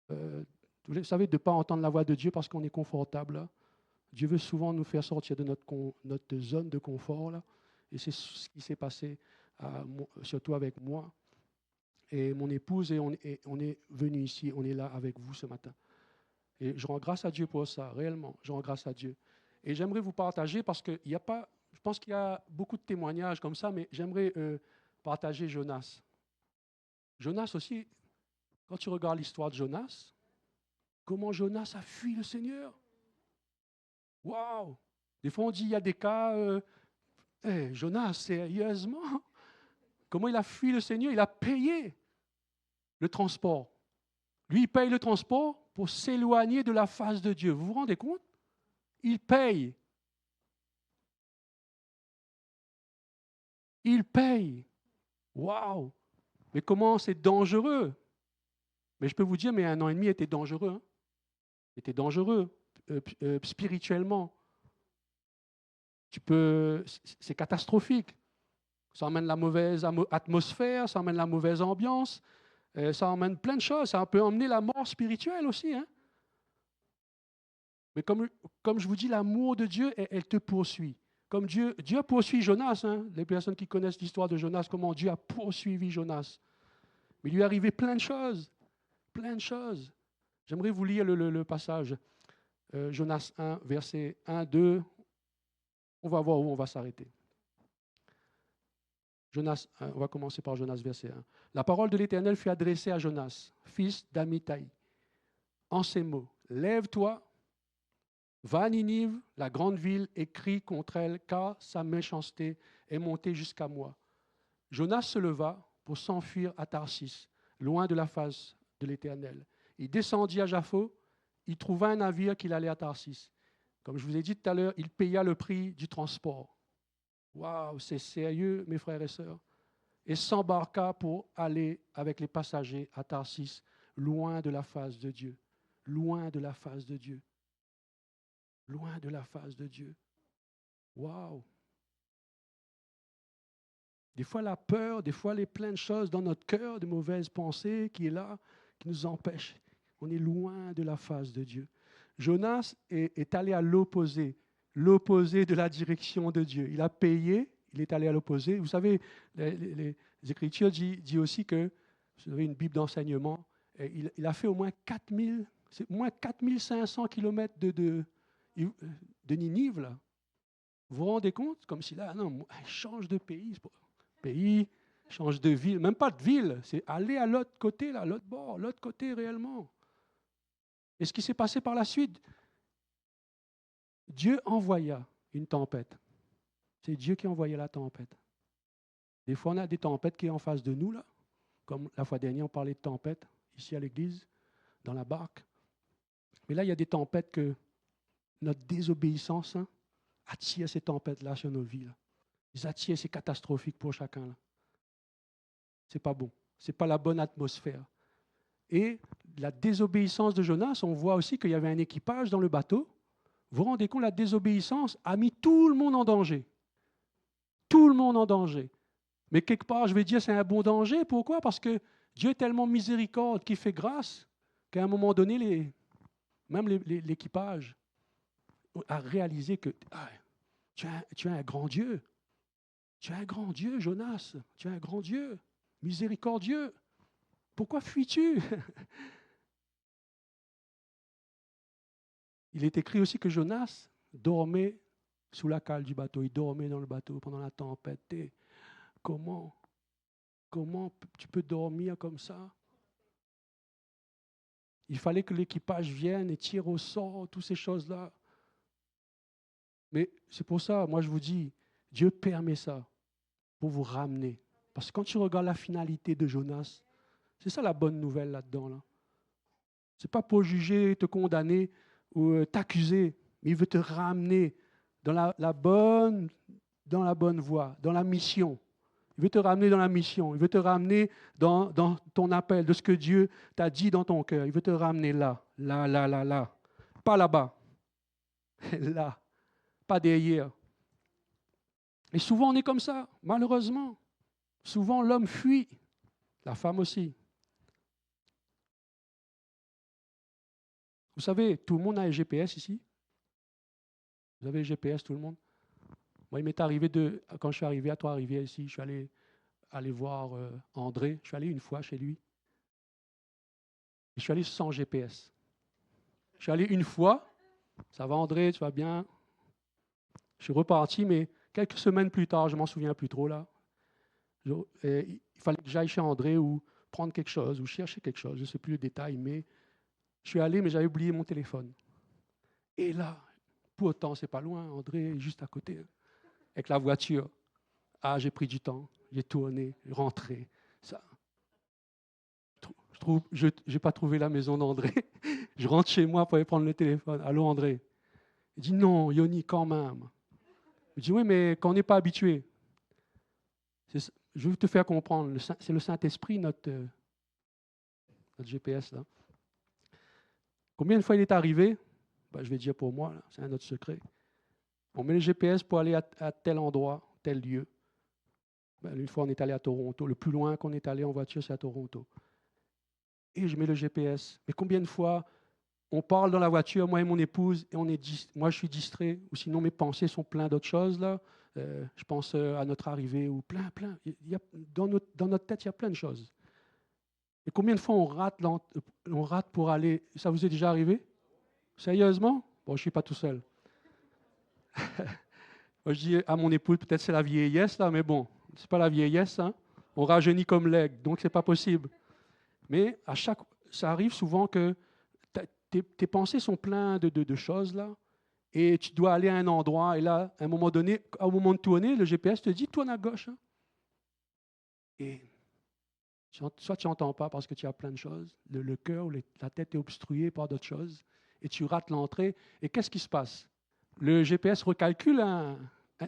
vous savez, de ne pas entendre la voix de Dieu parce qu'on est confortable. Là. Dieu veut souvent nous faire sortir de notre zone de confort. Là. Et c'est ce qui s'est passé, surtout avec moi et mon épouse. Et on est venu ici, on est là avec vous ce matin. Et je rends grâce à Dieu pour ça, réellement. Je rends grâce à Dieu. Et j'aimerais vous partager parce qu'il n'y a pas, je pense qu'il y a beaucoup de témoignages comme ça, mais j'aimerais partager Jonas. Jonas aussi, quand tu regardes l'histoire de Jonas, comment Jonas a fui le Seigneur. Waouh! Des fois, on dit, il y a des cas, Jonas, sérieusement, comment il a fui le Seigneur? Il a payé le transport. Lui, il paye le transport pour s'éloigner de la face de Dieu. Vous vous rendez compte? Il paye. Il paye. Waouh! Mais comment c'est dangereux? Mais je peux vous dire, mais 1 an et demi était dangereux. Hein? Était dangereux spirituellement. C'est catastrophique. Ça emmène la mauvaise atmosphère, ça emmène la mauvaise ambiance, ça emmène plein de choses. Ça peut emmener la mort spirituelle aussi. Hein? Mais comme je vous dis, l'amour de Dieu, elle te poursuit. Comme Dieu poursuit Jonas. Hein? Les personnes qui connaissent l'histoire de Jonas, comment Dieu a poursuivi Jonas. Mais il lui est arrivé plein de choses. Plein de choses. J'aimerais vous lire le passage. Jonas 1, verset 1, 2. On va voir où on va s'arrêter. Jonas 1, on va commencer par Jonas, verset 1. La parole de l'Éternel fut adressée à Jonas, fils d'Amittai, en ces mots. Lève-toi, va à Ninive, la grande ville, et crie contre elle, car sa méchanceté est montée jusqu'à moi. Jonas se leva pour s'enfuir à Tarsis, loin de la face de l'Éternel. Il descendit à Jaffo, il trouva un navire qu'il allait à Tarsis. Comme je vous ai dit tout à l'heure, il paya le prix du transport. Waouh, c'est sérieux, mes frères et sœurs. Et s'embarqua pour aller avec les passagers à Tarsis, loin de la face de Dieu. Loin de la face de Dieu. Loin de la face de Dieu. Waouh! Des fois, la peur, des fois, les plein de choses dans notre cœur, de mauvaises pensées qui est là, qui nous empêchent. On est loin de la face de Dieu. Jonas est allé à l'opposé de la direction de Dieu. Il a payé, il est allé à l'opposé. Vous savez, les Écritures disent aussi que, vous avez une Bible d'enseignement, il a fait au moins 4500 kilomètres de Ninive. Là. Vous vous rendez compte? Comme si là, non, change de pays. Change de ville, même pas de ville, c'est aller à l'autre côté, là, l'autre bord, l'autre côté réellement. Et ce qui s'est passé par la suite, Dieu envoya une tempête. C'est Dieu qui envoyait la tempête. Des fois, on a des tempêtes qui sont en face de nous, là, comme la fois dernière, on parlait de tempête ici à l'église, dans la barque. Mais là, il y a des tempêtes que notre désobéissance attire ces tempêtes-là sur nos vies. Là. Ils attirent, c'est catastrophique pour chacun. Là. C'est pas bon. C'est pas la bonne atmosphère. Et la désobéissance de Jonas, on voit aussi qu'il y avait un équipage dans le bateau. Vous vous rendez compte, la désobéissance a mis tout le monde en danger. Tout le monde en danger. Mais quelque part, je vais dire, c'est un bon danger. Pourquoi? Parce que Dieu est tellement miséricorde qu'il fait grâce qu'à un moment donné, même l'équipage a réalisé que tu es un grand Dieu. Tu es un grand Dieu, Jonas. Tu es un grand Dieu, miséricordieux. Pourquoi fuis-tu? Il est écrit aussi que Jonas dormait sous la cale du bateau. Il dormait dans le bateau pendant la tempête. Et comment tu peux dormir comme ça? Il fallait que l'équipage vienne et tire au sort, toutes ces choses-là. Mais c'est pour ça, moi je vous dis, Dieu permet ça pour vous ramener. Parce que quand tu regardes la finalité de Jonas, c'est ça la bonne nouvelle là-dedans. Là. Ce n'est pas pour juger, te condamner ou t'accuser, mais il veut te ramener dans la bonne voie, dans la mission. Il veut te ramener dans la mission. Il veut te ramener dans ton appel, de ce que Dieu t'a dit dans ton cœur. Il veut te ramener là. Pas là-bas. Là. Pas derrière. Et souvent, on est comme ça, malheureusement. Souvent, l'homme fuit. La femme aussi. Vous savez, tout le monde a un GPS ici. Vous avez le GPS, tout le monde? Moi, il m'est arrivé quand je suis arrivé à Trois-Rivières ici, je suis allé voir André. Je suis allé une fois chez lui. Et je suis allé sans GPS. Je suis allé une fois. Ça va André, tu vas bien? Je suis reparti, mais quelques semaines plus tard, je ne m'en souviens plus trop là. Il fallait que j'aille chez André ou prendre quelque chose ou chercher quelque chose. Je ne sais plus le détail, mais je suis allé, mais j'avais oublié mon téléphone. Et là, pourtant, c'est pas loin. André est juste à côté, avec la voiture. Ah, j'ai pris du temps. J'ai tourné, rentré. Ça. Je n'ai pas trouvé la maison d'André. Je rentre chez moi pour aller prendre le téléphone. Allô, André? Il dit non, Yoni, quand même. Je dis oui, mais quand on n'est pas habitué. Je veux te faire comprendre. C'est le Saint-Esprit, notre GPS. Là. Combien de fois il est arrivé? Je vais dire pour moi, c'est un autre secret. On met le GPS pour aller à tel endroit, tel lieu. Une fois, on est allé à Toronto. Le plus loin qu'on est allé en voiture, c'est à Toronto. Et je mets le GPS. Mais combien de fois on parle dans la voiture, moi et mon épouse, et moi je suis distrait, ou sinon mes pensées sont pleines d'autres choses. Là. Je pense à notre arrivée, ou plein. Dans notre tête, il y a plein de choses. Et combien de fois on rate pour aller... Ça vous est déjà arrivé? Sérieusement? Bon, je ne suis pas tout seul. Moi, je dis à mon épouse, peut-être c'est la vieillesse, là, mais bon, ce n'est pas la vieillesse. Hein. On rajeunit comme l'aigle, donc ce n'est pas possible. Mais ça arrive souvent que tes pensées sont pleines de choses, là, et tu dois aller à un endroit, et là, à un moment donné, au moment de tourner, le GPS te dit, tourne à gauche. Hein. Et soit tu n'entends pas parce que tu as plein de choses, le cœur ou la tête est obstruée par d'autres choses, et tu rates l'entrée. Et qu'est-ce qui se passe? Le GPS recalcule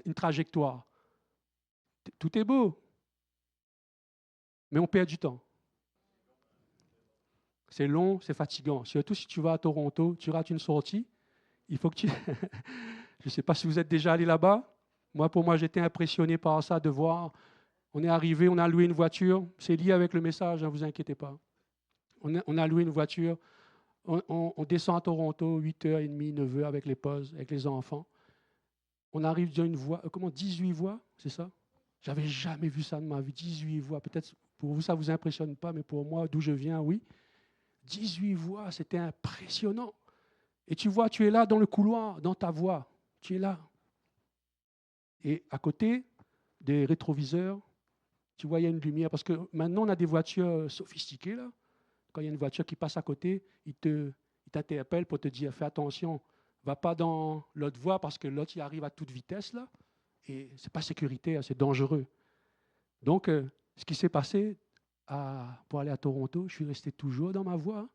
une trajectoire. Tout est beau, mais on perd du temps. C'est long, c'est fatigant. Surtout si tu vas à Toronto, tu rates une sortie, il faut que tu... Je ne sais pas si vous êtes déjà allé là-bas. Pour moi, j'étais impressionné par ça, de voir. On est arrivé, on a loué une voiture. C'est lié avec le message, ne vous inquiétez pas. On a loué une voiture. On descend à Toronto, 8h30, 9h, avec les pauses, avec les enfants. On arrive dans une voie, 18 voies, c'est ça? J'avais jamais vu ça de ma vie, 18 voies. Peut-être pour vous, ça ne vous impressionne pas, mais pour moi, d'où je viens, oui. 18 voies, c'était impressionnant. Et tu vois, tu es là dans le couloir, dans ta voie. Tu es là. Et à côté des rétroviseurs, tu vois, il y a une lumière. Parce que maintenant, on a des voitures sophistiquées, là. Quand il y a une voiture qui passe à côté, il t'interpelle pour te dire, fais attention, va pas dans l'autre voie parce que l'autre, il arrive à toute vitesse, là. Et ce n'est pas sécuritaire, c'est dangereux. Donc, ce qui s'est passé pour aller à Toronto, je suis resté toujours dans ma voie,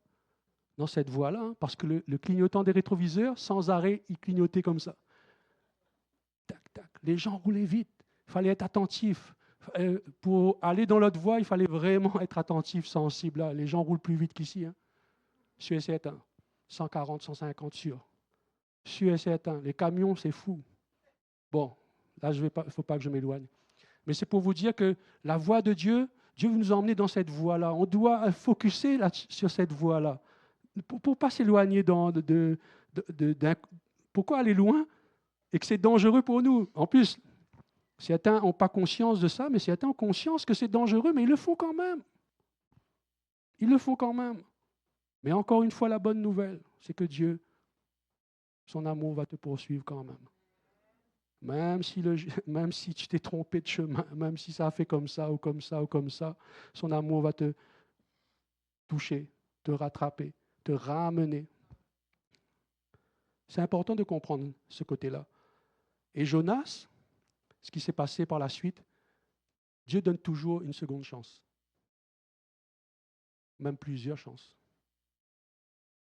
dans cette voie-là, hein, parce que le clignotant des rétroviseurs, sans arrêt, il clignotait comme ça. Tac, tac. Les gens roulaient vite. Il fallait être attentif. Pour aller dans l'autre voie, il fallait vraiment être attentif, sensible. Là. Les gens roulent plus vite qu'ici. Hein. Sûr et certain. 140, 150 sûr. Sûr et certain. Les camions, c'est fou. Bon, là, il ne faut pas que je m'éloigne. Mais c'est pour vous dire que la voie de Dieu, Dieu veut nous emmener dans cette voie-là. On doit focuser sur cette voie-là. Pour ne pas s'éloigner pourquoi aller loin et que c'est dangereux pour nous. En plus, certains n'ont pas conscience de ça, mais certains ont conscience que c'est dangereux, mais ils le font quand même. Ils le font quand même. Mais encore une fois, la bonne nouvelle, c'est que Dieu, son amour va te poursuivre quand même. Même si, même si tu t'es trompé de chemin, même si ça a fait comme ça ou comme ça ou comme ça, son amour va te toucher, te rattraper, te ramener. C'est important de comprendre ce côté-là. Et Jonas, ce qui s'est passé par la suite, Dieu donne toujours une seconde chance, même plusieurs chances,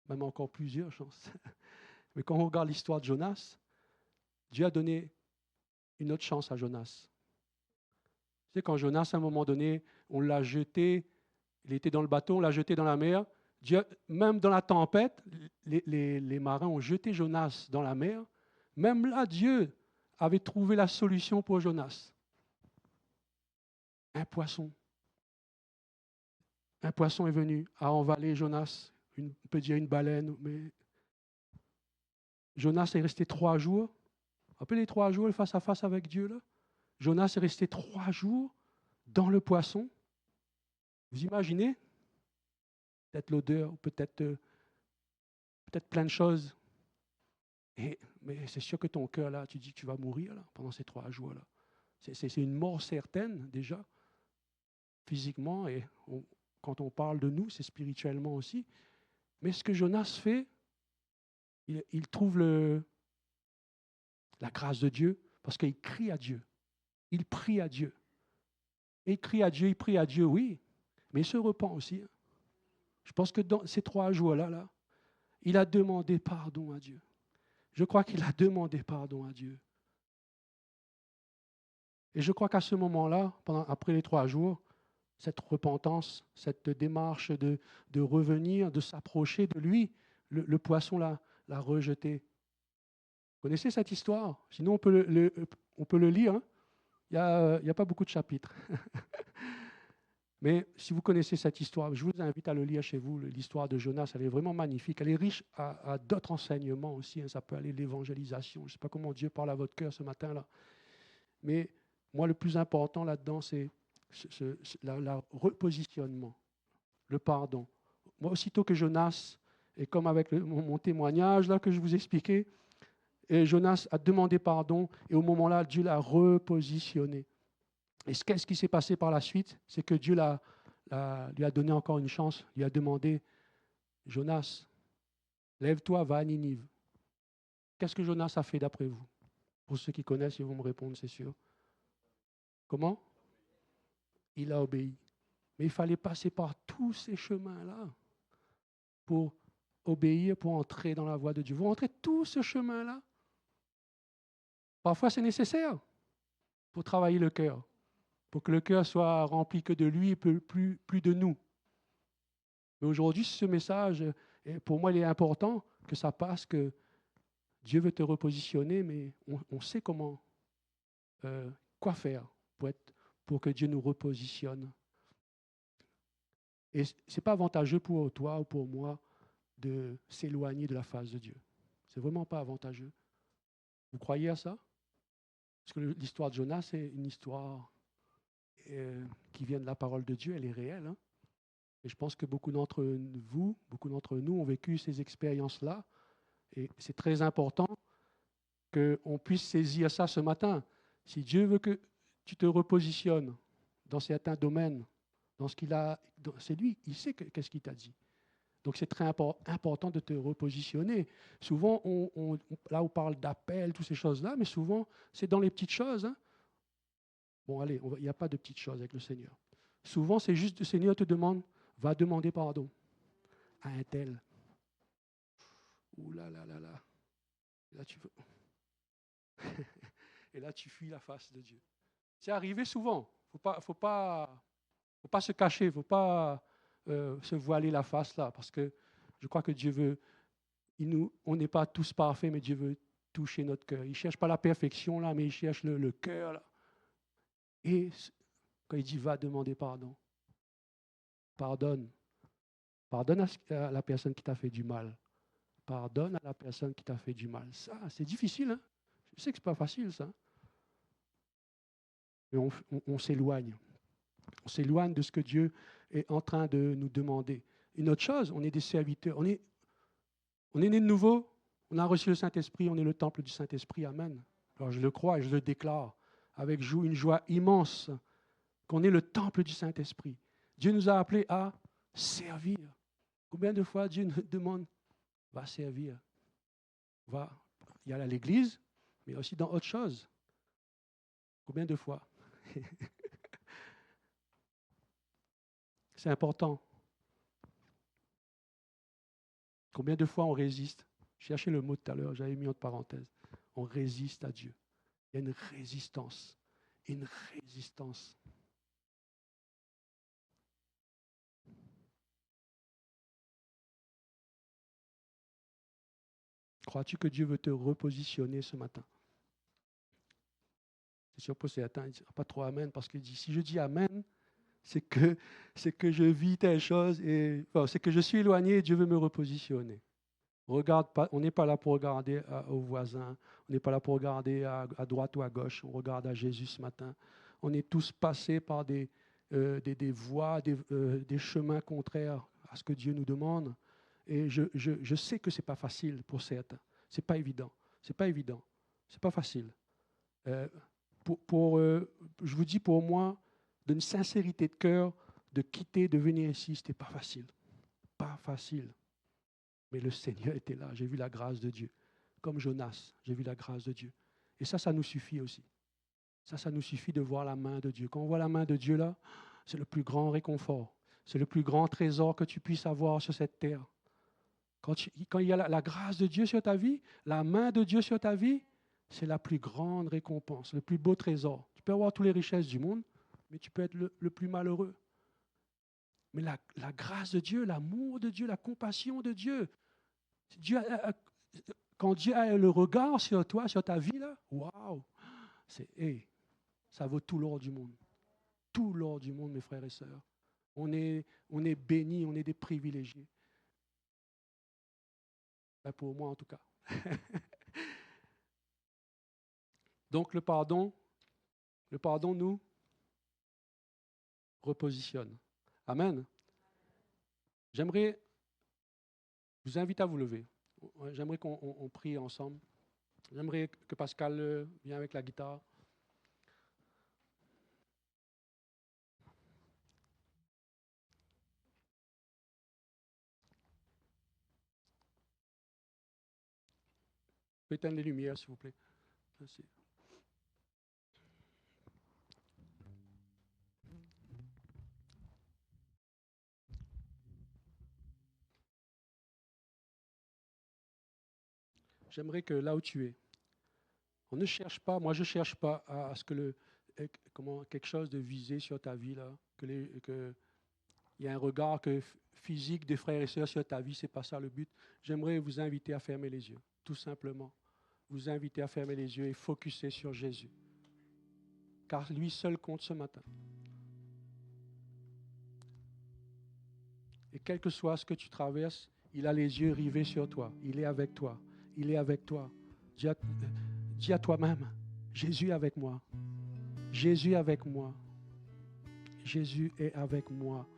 même encore plusieurs chances. Mais quand on regarde l'histoire de Jonas, Dieu a donné une autre chance à Jonas. Tu sais, quand Jonas, à un moment donné, on l'a jeté, il était dans le bateau, on l'a jeté dans la mer. Dieu, même dans la tempête, les marins ont jeté Jonas dans la mer. Même là, Dieu avait trouvé la solution pour Jonas. Un poisson. Un poisson est venu à envaler Jonas. On peut dire une baleine, mais Jonas est resté 3 jours. Rappelez les 3 jours, le face à face avec Dieu, là. Jonas est resté 3 jours dans le poisson. Vous imaginez? Peut-être l'odeur, peut-être plein de choses. Mais c'est sûr que ton cœur, là, tu dis que tu vas mourir là, pendant ces 3 jours-là. C'est une mort certaine, déjà, physiquement, et quand on parle de nous, c'est spirituellement aussi. Mais ce que Jonas fait, il trouve la grâce de Dieu, parce qu'il crie à Dieu. Il prie à Dieu. Et il prie à Dieu, oui, mais il se repent aussi. Je pense que dans ces 3 jours-là, il a demandé pardon à Dieu. Je crois qu'il a demandé pardon à Dieu. Et je crois qu'à ce moment-là, après les 3 jours, cette repentance, cette démarche de revenir, de s'approcher de lui, le poisson l'a rejeté. Vous connaissez cette histoire? Sinon, on peut le lire. Hein. Il n'y a pas beaucoup de chapitres. Mais si vous connaissez cette histoire, je vous invite à le lire chez vous. L'histoire de Jonas, elle est vraiment magnifique. Elle est riche à d'autres enseignements aussi. Hein. Ça peut aller l'évangélisation. Je ne sais pas comment Dieu parle à votre cœur ce matin-là. Mais moi, le plus important là-dedans, c'est le repositionnement, le pardon. Moi, aussitôt que Jonas, et comme avec mon témoignage là que je vous expliquais, et Jonas a demandé pardon, et au moment-là, Dieu l'a repositionné. Et qu'est-ce qui s'est passé par la suite? C'est que Dieu lui a donné encore une chance, lui a demandé, Jonas, lève-toi, va à Ninive. Qu'est-ce que Jonas a fait d'après vous? Pour ceux qui connaissent, ils vont me répondre, c'est sûr. Comment? Il a obéi. Mais il fallait passer par tous ces chemins-là pour obéir, pour entrer dans la voie de Dieu. Vous rentrez tout ce chemin-là. Parfois, c'est nécessaire pour travailler le cœur, pour que le cœur soit rempli que de lui et plus de nous. Mais aujourd'hui, ce message, pour moi, il est important que ça passe, que Dieu veut te repositionner, mais on sait comment, quoi faire pour que Dieu nous repositionne. Et ce n'est pas avantageux pour toi ou pour moi de s'éloigner de la face de Dieu. Ce n'est vraiment pas avantageux. Vous croyez à ça? Parce que l'histoire de Jonas, c'est une histoire qui vient de la parole de Dieu, elle est réelle. Hein? Et je pense que beaucoup d'entre nous ont vécu ces expériences-là. Et c'est très important qu'on puisse saisir ça ce matin. Si Dieu veut que tu te repositionnes dans certains domaines, dans ce qu'il a, c'est lui, il sait qu'est-ce qu'il t'a dit. Donc c'est très important de te repositionner. Souvent, là on parle d'appel, toutes ces choses-là, mais souvent c'est dans les petites choses. Hein. Bon, allez, il n'y a pas de petites choses avec le Seigneur. Souvent, c'est juste le Seigneur te demande, va demander pardon à un tel. Ouh là là là là. Et là, tu veux. Et là, tu fuis la face de Dieu. C'est arrivé souvent. Faut pas se cacher, il ne faut pas se voiler la face là, parce que je crois que Dieu veut. On n'est pas tous parfaits, mais Dieu veut toucher notre cœur. Il ne cherche pas la perfection là, mais il cherche le cœur là. Et quand il dit va demander pardon, pardonne. Pardonne à la personne qui t'a fait du mal. Pardonne à la personne qui t'a fait du mal. Ça, c'est difficile. Hein? Je sais que ce n'est pas facile, ça. Mais on s'éloigne. On s'éloigne de ce que Dieu est en train de nous demander. Une autre chose, on est des serviteurs. On est né de nouveau. On a reçu le Saint-Esprit. On est le temple du Saint-Esprit. Amen. Alors je le crois et je le déclare avec une joie immense qu'on est le temple du Saint-Esprit. Dieu nous a appelés à servir. Combien de fois Dieu nous demande, va servir, va. Il y a l'église, mais aussi dans autre chose. Combien de fois? C'est important. Combien de fois on résiste? J'ai cherché le mot tout à l'heure, j'avais mis entre parenthèses. On résiste à Dieu. Il y a une résistance. Une résistance. Crois-tu que Dieu veut te repositionner ce matin? C'est sûr pour certains, ils ne disent pas trop Amen, parce qu'il dit, si je dis Amen, c'est que je vis telle chose, et enfin, c'est que je suis éloigné et Dieu veut me repositionner. Regarde pas, on n'est pas là pour regarder aux voisins, on n'est pas là pour regarder à droite ou à gauche, on regarde à Jésus ce matin. On est tous passés par des voies, des chemins contraires à ce que Dieu nous demande. Et je sais que ce n'est pas facile pour certains. Ce n'est pas évident. Ce n'est pas facile. Je vous dis pour moi, d'une sincérité de cœur, de quitter, de venir ici, ce n'était pas facile. Pas facile. Mais le Seigneur était là. J'ai vu la grâce de Dieu. Comme Jonas, j'ai vu la grâce de Dieu. Et ça nous suffit aussi. Ça nous suffit de voir la main de Dieu. Quand on voit la main de Dieu là, c'est le plus grand réconfort. C'est le plus grand trésor que tu puisses avoir sur cette terre. Quand il y a la grâce de Dieu sur ta vie, la main de Dieu sur ta vie, c'est la plus grande récompense, le plus beau trésor. Tu peux avoir toutes les richesses du monde, mais tu peux être le plus malheureux. Mais la grâce de Dieu, l'amour de Dieu, la compassion de Dieu, quand Dieu a le regard sur toi, sur ta vie, là, waouh, ça vaut tout l'or du monde. Tout l'or du monde, mes frères et sœurs. On est bénis, on est des privilégiés. Ben pour moi, en tout cas. Donc, le pardon nous repositionne. Amen. J'aimerais vous inviter à vous lever. J'aimerais qu'on prie ensemble. J'aimerais que Pascal vienne avec la guitare. Vous pouvez éteindre les lumières, s'il vous plaît. Merci. J'aimerais que là où tu es, on ne cherche pas, moi je ne cherche pas à ce que quelque chose de visé sur ta vie, là, qu'il y a un regard physique des frères et sœurs sur ta vie, ce n'est pas ça le but. J'aimerais vous inviter à fermer les yeux, tout simplement. Vous inviter à fermer les yeux et focuser sur Jésus. Car lui seul compte ce matin. Et quel que soit ce que tu traverses, il a les yeux rivés sur toi. Il est avec toi. Il est avec toi. Dis à toi-même, Jésus est avec moi. Jésus est avec moi. Jésus est avec moi.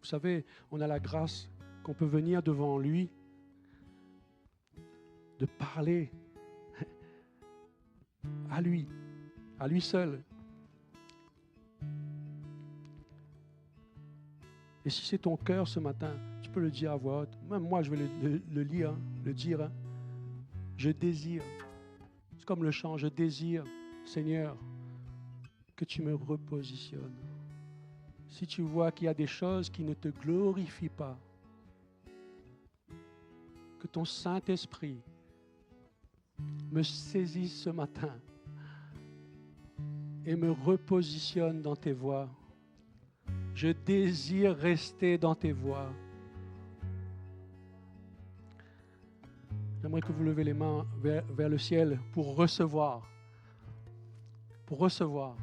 Vous savez, on a la grâce qu'on peut venir devant lui, de parler à lui seul. Et si c'est ton cœur ce matin, tu peux le dire à voix haute. Même moi, je vais le lire, le dire. Hein. Je désire, c'est comme le chant, je désire, Seigneur, que tu me repositionnes. Si tu vois qu'il y a des choses qui ne te glorifient pas, que ton Saint-Esprit me saisisse ce matin et me repositionne dans tes voies. Je désire rester dans tes voies. J'aimerais que vous levez les mains vers le ciel pour recevoir. Pour recevoir.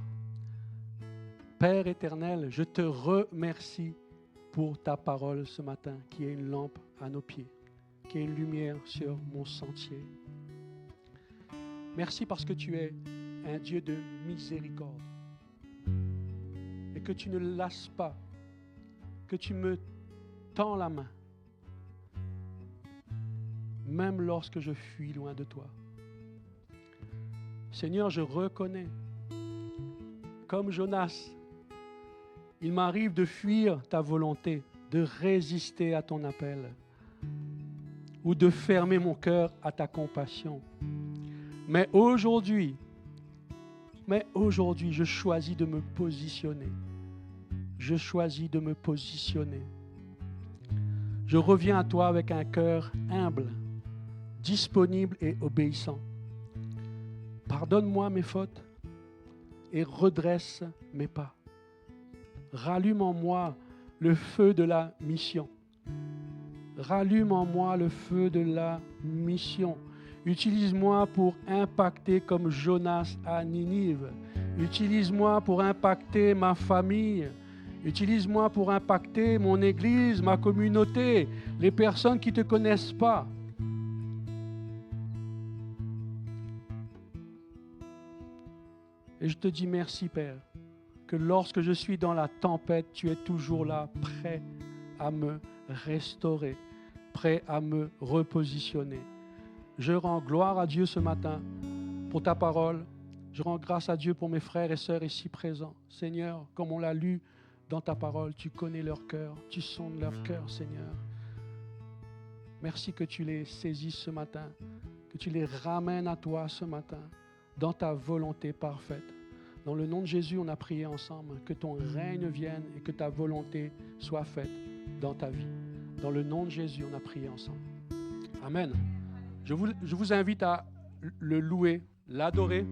Père éternel, je te remercie pour ta parole ce matin, qui est une lampe à nos pieds, qui est une lumière sur mon sentier. Merci parce que tu es un Dieu de miséricorde et que tu ne lasses pas, que tu me tends la main. même lorsque je fuis loin de toi. Seigneur, je reconnais, comme Jonas, il m'arrive de fuir ta volonté, de résister à ton appel, ou de fermer mon cœur à ta compassion. Mais aujourd'hui, je choisis de me positionner. Je choisis de me positionner. Je reviens à toi avec un cœur humble, disponible et obéissant. Pardonne-moi mes fautes et redresse mes pas. Rallume en moi le feu de la mission. Rallume en moi le feu de la mission. Utilise-moi pour impacter comme Jonas à Ninive. Utilise-moi pour impacter ma famille. Utilise-moi pour impacter mon église, ma communauté, les personnes qui ne te connaissent pas. Et je te dis merci, Père, que lorsque je suis dans la tempête, tu es toujours là, prêt à me restaurer, prêt à me repositionner. Je rends gloire à Dieu ce matin pour ta parole. Je rends grâce à Dieu pour mes frères et sœurs ici présents. Seigneur, comme on l'a lu dans ta parole, tu connais leur cœur, tu sondes leur cœur, Seigneur. Merci que tu les saisisses ce matin, que tu les ramènes à toi ce matin, dans ta volonté parfaite. Dans le nom de Jésus, on a prié ensemble, que ton règne vienne et que ta volonté soit faite dans ta vie. Dans le nom de Jésus, on a prié ensemble. Amen. Je vous invite à le louer, l'adorer.